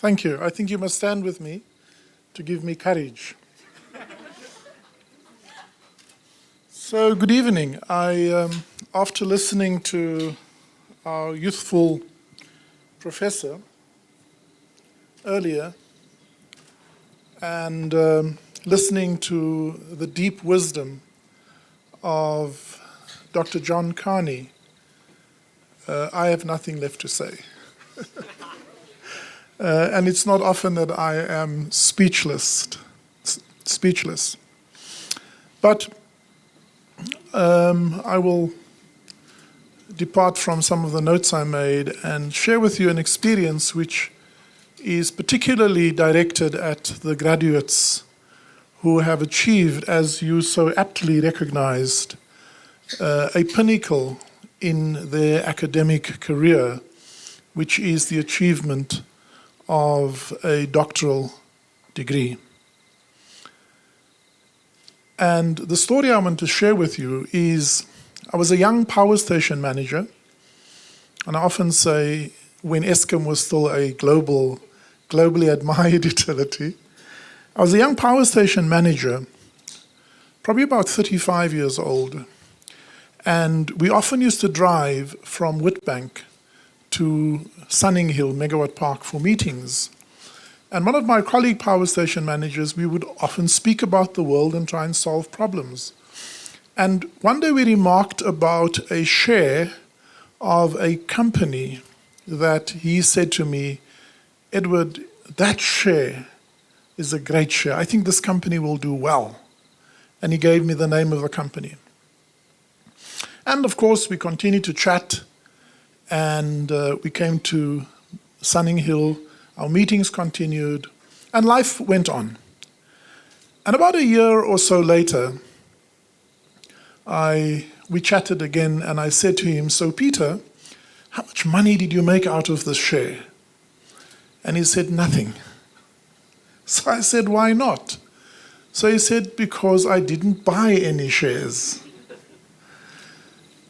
Thank you. I think you must stand with me to give me courage. So, good evening. After listening to our youthful professor earlier and listening to the deep wisdom of Dr. John Carney, I have nothing left to say. And it's not often that I am speechless. But I will depart from some of the notes I made and share with you an experience which is particularly directed at the graduates who have achieved, as you so aptly recognized, a pinnacle in their academic career, which is the achievement of a doctoral degree. And the story I want to share with you is, I was a young power station manager, and I often say when Eskom was still a globally admired utility, I was a young power station manager, probably about 35 years old, and we often used to drive from Witbank to Sunninghill, Megawatt Park, for meetings. And one of my colleague power station managers, we would often speak about the world and try and solve problems. And one day we remarked about a share of a company that he said to me, "Edward, that share is a great share. I think this company will do well." And he gave me the name of the company. And of course, we continued to chat, and we came to Sunninghill. Our meetings continued, and life went on. And about a year or so later, we chatted again, and I said to him, "So Peter, how much money did you make out of this share?" And he said, "Nothing." So I said, "Why not?" So he said, "Because I didn't buy any shares."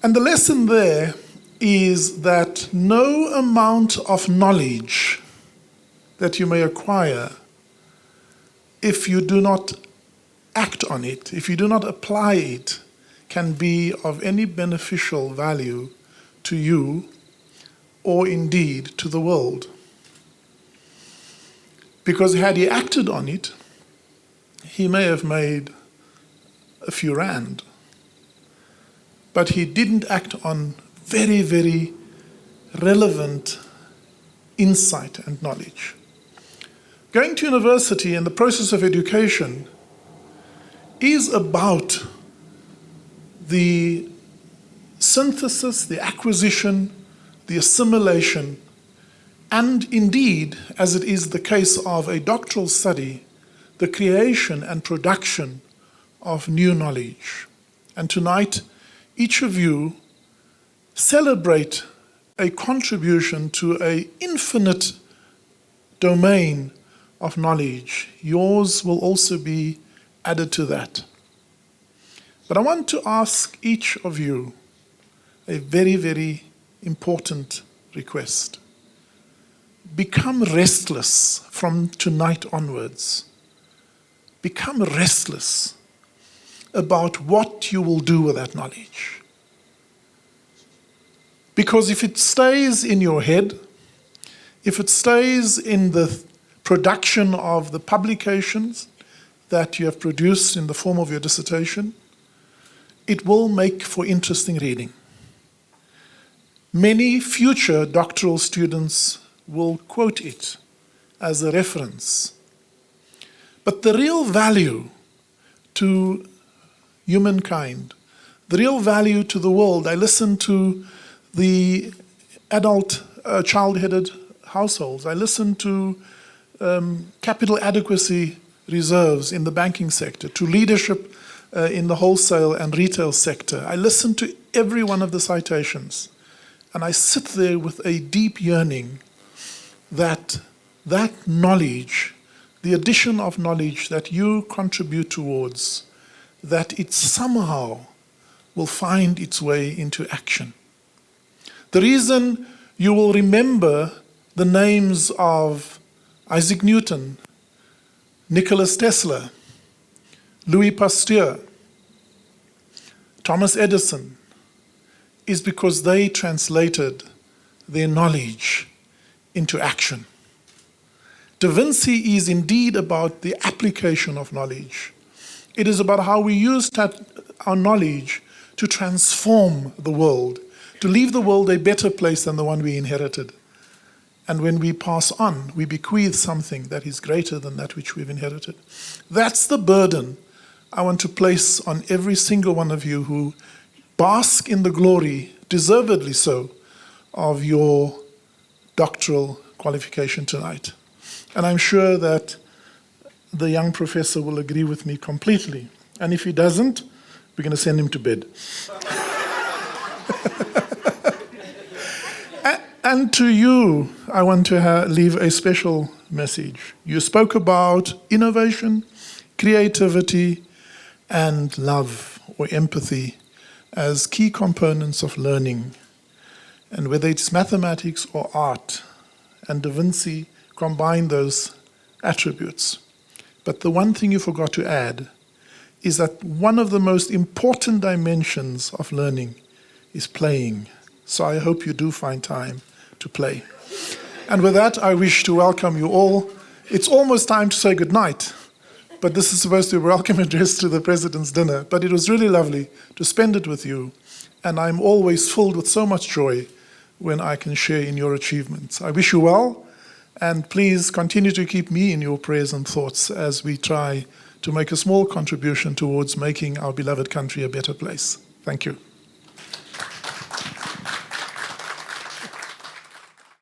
And the lesson there is that no amount of knowledge that you may acquire, if you do not act on it, if you do not apply it, can be of any beneficial value to you or indeed to the world. Because had he acted on it, he may have made a few rand. But he didn't act on very, very relevant insight and knowledge. Going to university and the process of education is about the synthesis, the acquisition, the assimilation, and indeed, as it is the case of a doctoral study, the creation and production of new knowledge. And tonight, each of you celebrate a contribution to an infinite domain of knowledge. Yours will also be added to that. But I want to ask each of you a very, very important request. Become restless from tonight onwards. Become restless about what you will do with that knowledge. Because if it stays in your head, if it stays in the production of the publications that you have produced in the form of your dissertation, it will make for interesting reading. Many future doctoral students will quote it as a reference. But the real value to humankind, the real value to the world, I listened to the adult child-headed households. I listened to capital adequacy reserves in the banking sector, to leadership in the wholesale and retail sector. I listened to every one of the citations, and I sit there with a deep yearning that that knowledge, the addition of knowledge that you contribute towards, that it somehow will find its way into action. The reason you will remember the names of Isaac Newton, Nicholas Tesla, Louis Pasteur, Thomas Edison, is because they translated their knowledge into action. Da Vinci is indeed about the application of knowledge. It is about how we use our knowledge to transform the world, to leave the world a better place than the one we inherited. And when we pass on, we bequeath something that is greater than that which we've inherited. That's the burden I want to place on every single one of you who bask in the glory, deservedly so, of your doctoral qualification tonight. And I'm sure that the young professor will agree with me completely. And if he doesn't, we're going to send him to bed. And to you, I want to leave a special message. You spoke about innovation, creativity, and love or empathy as key components of learning. And whether it's mathematics or art, and Da Vinci combined those attributes. But the one thing you forgot to add is that one of the most important dimensions of learning is playing. So I hope you do find time to play. And with that, I wish to welcome you all. It's almost time to say goodnight, but this is supposed to be a welcome address to the President's dinner. But it was really lovely to spend it with you, and I'm always filled with so much joy when I can share in your achievements. I wish you well, and please continue to keep me in your prayers and thoughts as we try to make a small contribution towards making our beloved country a better place. Thank you.